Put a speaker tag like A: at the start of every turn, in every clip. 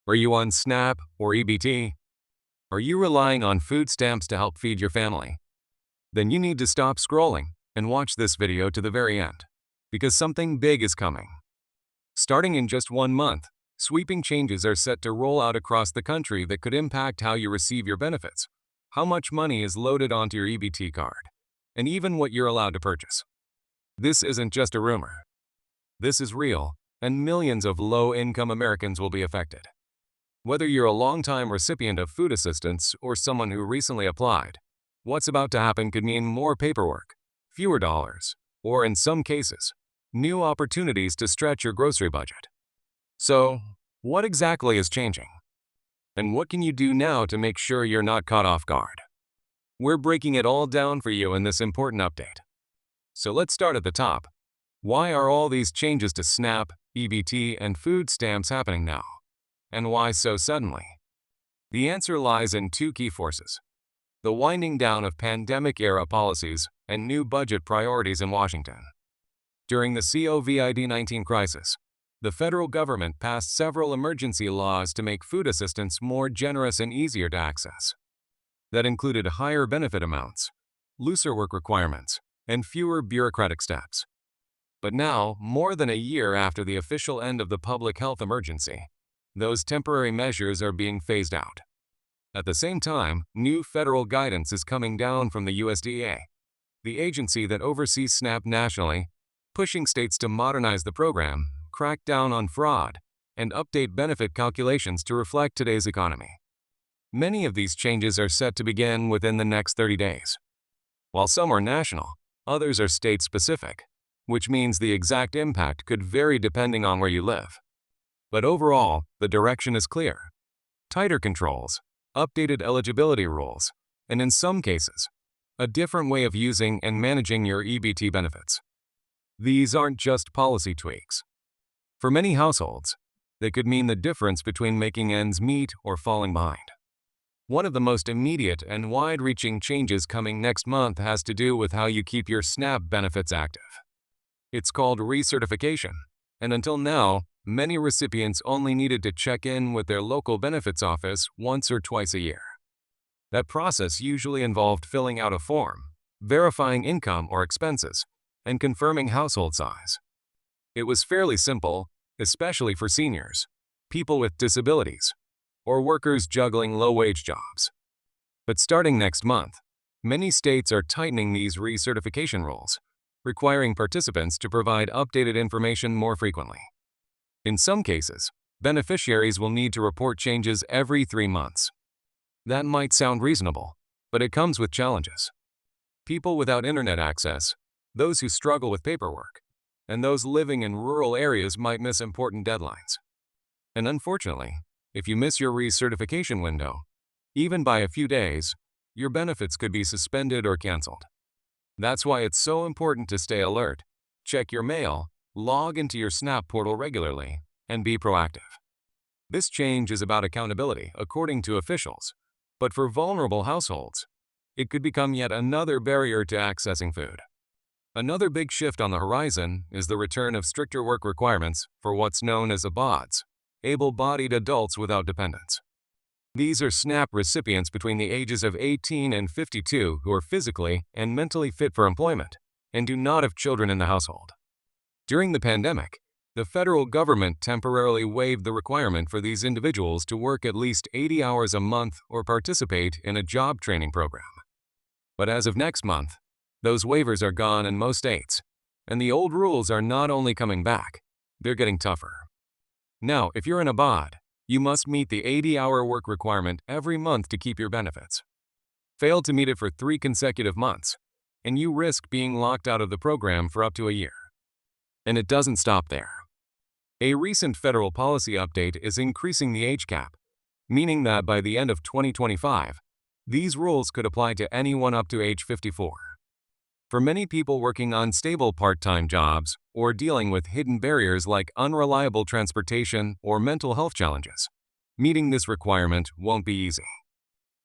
A: Are you on SNAP or EBT? Are you relying on food stamps to help feed your family? Then you need to stop scrolling and watch this video to the very end, because something big is coming. Starting in just 1 month, sweeping changes are set to roll out across the country that could impact how you receive your benefits, how much money is loaded onto your EBT card, and even what you're allowed to purchase. This isn't just a rumor. This is real, and millions of low-income Americans will be affected. Whether you're a long-time recipient of food assistance or someone who recently applied, what's about to happen could mean more paperwork, fewer dollars, or in some cases, new opportunities to stretch your grocery budget. So, what exactly is changing? And what can you do now to make sure you're not caught off guard? We're breaking it all down for you in this important update. So let's start at the top. Why are all these changes to SNAP, EBT, and food stamps happening now? And why so suddenly? The answer lies in two key forces: the winding down of pandemic-era policies and new budget priorities in Washington. During the COVID-19 crisis, the federal government passed several emergency laws to make food assistance more generous and easier to access. That included higher benefit amounts, looser work requirements, and fewer bureaucratic steps. But now, more than a year after the official end of the public health emergency, those temporary measures are being phased out. At the same time, new federal guidance is coming down from the USDA, the agency that oversees SNAP nationally, pushing states to modernize the program, crack down on fraud, and update benefit calculations to reflect today's economy. Many of these changes are set to begin within the next 30 days. While some are national, others are state-specific, which means the exact impact could vary depending on where you live. But overall, the direction is clear: tighter controls, updated eligibility rules, and in some cases, a different way of using and managing your EBT benefits. These aren't just policy tweaks. For many households, they could mean the difference between making ends meet or falling behind. One of the most immediate and wide-reaching changes coming next month has to do with how you keep your SNAP benefits active. It's called recertification, and until now, many recipients only needed to check in with their local benefits office once or twice a year. That process usually involved filling out a form, verifying income or expenses, and confirming household size. It was fairly simple, especially for seniors, people with disabilities, or workers juggling low-wage jobs. But starting next month, many states are tightening these recertification rules, requiring participants to provide updated information more frequently. In some cases, beneficiaries will need to report changes every 3 months. That might sound reasonable, but it comes with challenges. People without internet access, those who struggle with paperwork, and those living in rural areas might miss important deadlines. And unfortunately, if you miss your recertification window, even by a few days, your benefits could be suspended or canceled. That's why it's so important to stay alert, check your mail, log into your SNAP portal regularly, and be proactive. This change is about accountability, according to officials, but for vulnerable households, it could become yet another barrier to accessing food. Another big shift on the horizon is the return of stricter work requirements for what's known as ABODs, able-bodied adults without dependents. These are SNAP recipients between the ages of 18 and 52 who are physically and mentally fit for employment and do not have children in the household. During the pandemic, the federal government temporarily waived the requirement for these individuals to work at least 80 hours a month or participate in a job training program. But as of next month, those waivers are gone in most states, and the old rules are not only coming back, they're getting tougher. Now, if you're an ABOD, you must meet the 80-hour work requirement every month to keep your benefits. Fail to meet it for 3 consecutive months, and you risk being locked out of the program for up to a year. And it doesn't stop there. A recent federal policy update is increasing the age cap, meaning that by the end of 2025, these rules could apply to anyone up to age 54. For many people working unstable part-time jobs or dealing with hidden barriers like unreliable transportation or mental health challenges, meeting this requirement won't be easy.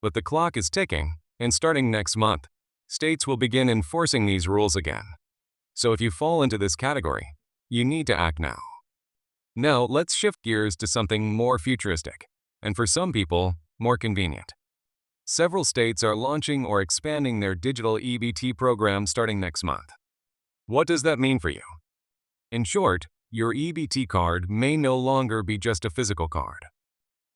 A: But the clock is ticking, and starting next month, states will begin enforcing these rules again. So if you fall into this category, you need to act now. Now, let's shift gears to something more futuristic, and for some people, more convenient. Several states are launching or expanding their digital EBT program starting next month. What does that mean for you? In short, your EBT card may no longer be just a physical card.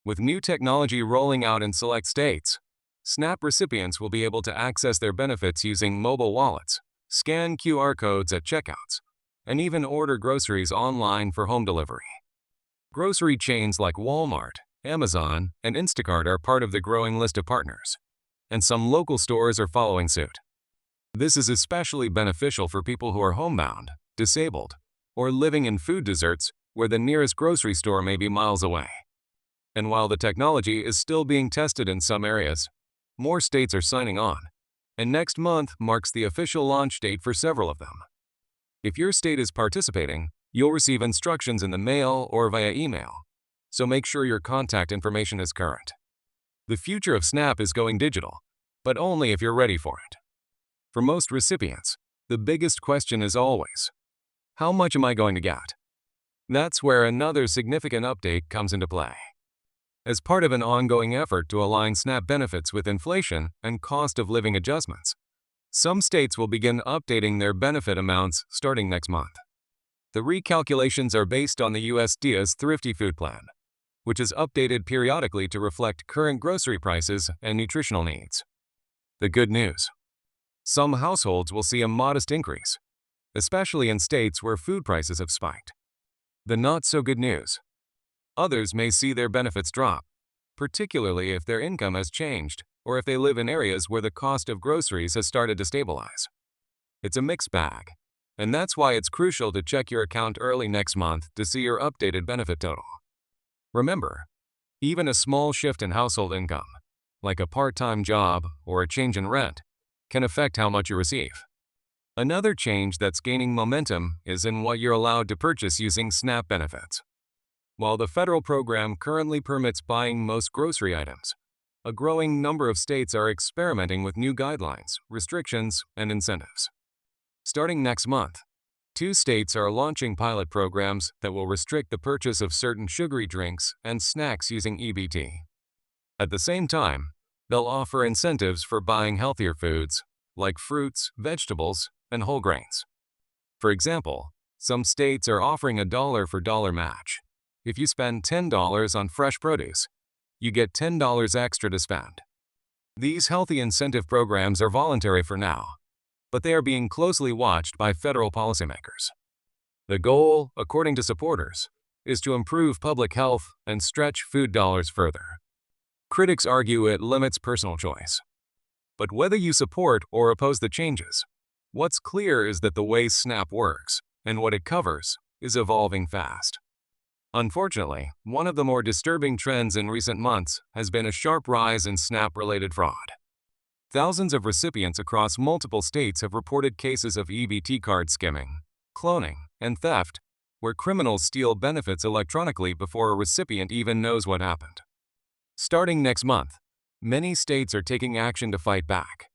A: With new technology rolling out in select states, SNAP recipients will be able to access their benefits using mobile wallets, scan QR codes at checkouts, and even order groceries online for home delivery. Grocery chains like Walmart, Amazon, and Instacart are part of the growing list of partners, and some local stores are following suit. This is especially beneficial for people who are homebound, disabled, or living in food deserts where the nearest grocery store may be miles away. And while the technology is still being tested in some areas, more states are signing on, and next month marks the official launch date for several of them. If your state is participating, you'll receive instructions in the mail or via email, so make sure your contact information is current. The future of SNAP is going digital, but only if you're ready for it. For most recipients, the biggest question is always, how much am I going to get? That's where another significant update comes into play. As part of an ongoing effort to align SNAP benefits with inflation and cost of living adjustments, some states will begin updating their benefit amounts starting next month. The recalculations are based on the USDA's Thrifty Food Plan, which is updated periodically to reflect current grocery prices and nutritional needs. The good news: some households will see a modest increase, especially in states where food prices have spiked. The not-so-good news: others may see their benefits drop, particularly if their income has changed or if they live in areas where the cost of groceries has started to stabilize. It's a mixed bag, and that's why it's crucial to check your account early next month to see your updated benefit total. Remember, even a small shift in household income, like a part-time job or a change in rent, can affect how much you receive. Another change that's gaining momentum is in what you're allowed to purchase using SNAP benefits. While the federal program currently permits buying most grocery items, a growing number of states are experimenting with new guidelines, restrictions, and incentives. Starting next month, 2 states are launching pilot programs that will restrict the purchase of certain sugary drinks and snacks using EBT. At the same time, they'll offer incentives for buying healthier foods, like fruits, vegetables, and whole grains. For example, some states are offering a dollar-for-dollar match. If you spend $10 on fresh produce, you get $10 extra to spend. These healthy incentive programs are voluntary for now, but they are being closely watched by federal policymakers. The goal, according to supporters, is to improve public health and stretch food dollars further. Critics argue it limits personal choice. But whether you support or oppose the changes, what's clear is that the way SNAP works and what it covers is evolving fast. Unfortunately, one of the more disturbing trends in recent months has been a sharp rise in SNAP-related fraud. Thousands of recipients across multiple states have reported cases of EBT card skimming, cloning, and theft, where criminals steal benefits electronically before a recipient even knows what happened. Starting next month, many states are taking action to fight back.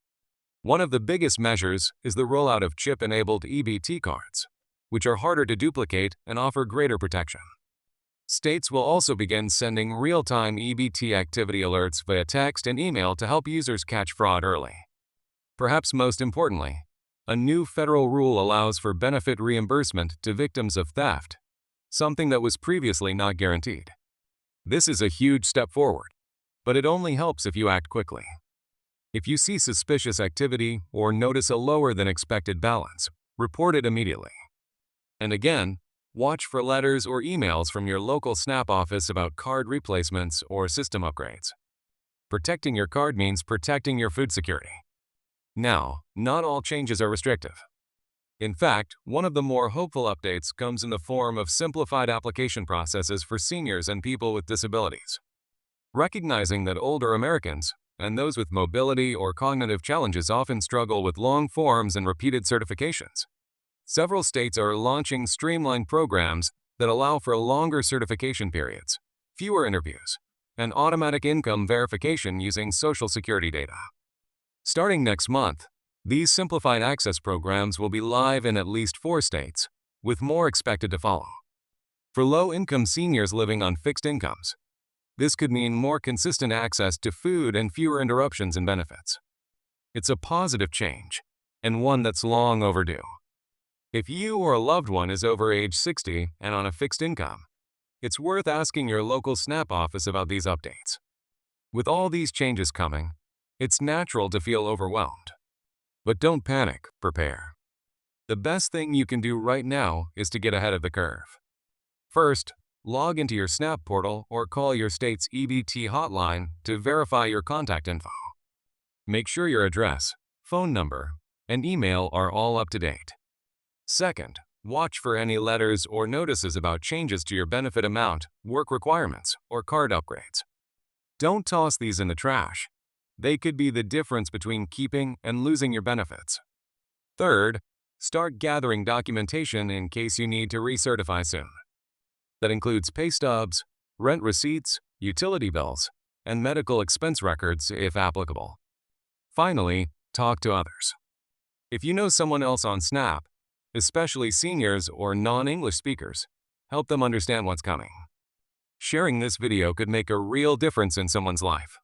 A: One of the biggest measures is the rollout of chip-enabled EBT cards, which are harder to duplicate and offer greater protection. States will also begin sending real-time EBT activity alerts via text and email to help users catch fraud early. Perhaps most importantly, a new federal rule allows for benefit reimbursement to victims of theft, something that was previously not guaranteed. This is a huge step forward, but it only helps if you act quickly. If you see suspicious activity or notice a lower than expected balance, report it immediately. And again, watch for letters or emails from your local SNAP office about card replacements or system upgrades. Protecting your card means protecting your food security. Now, not all changes are restrictive. In fact, one of the more hopeful updates comes in the form of simplified application processes for seniors and people with disabilities. Recognizing that older Americans and those with mobility or cognitive challenges often struggle with long forms and repeated certifications, several states are launching streamlined programs that allow for longer certification periods, fewer interviews, and automatic income verification using Social Security data. Starting next month, these simplified access programs will be live in at least 4 states, with more expected to follow. For low-income seniors living on fixed incomes, this could mean more consistent access to food and fewer interruptions in benefits. It's a positive change, and one that's long overdue. If you or a loved one is over age 60 and on a fixed income, it's worth asking your local SNAP office about these updates. With all these changes coming, it's natural to feel overwhelmed. But don't panic, prepare. The best thing you can do right now is to get ahead of the curve. First, log into your SNAP portal or call your state's EBT hotline to verify your contact info. Make sure your address, phone number, and email are all up to date. Second, watch for any letters or notices about changes to your benefit amount, work requirements, or card upgrades. Don't toss these in the trash. They could be the difference between keeping and losing your benefits. Third, start gathering documentation in case you need to recertify soon. That includes pay stubs, rent receipts, utility bills, and medical expense records if applicable. Finally, talk to others. If you know someone else on SNAP, especially seniors or non-English speakers, help them understand what's coming. Sharing this video could make a real difference in someone's life.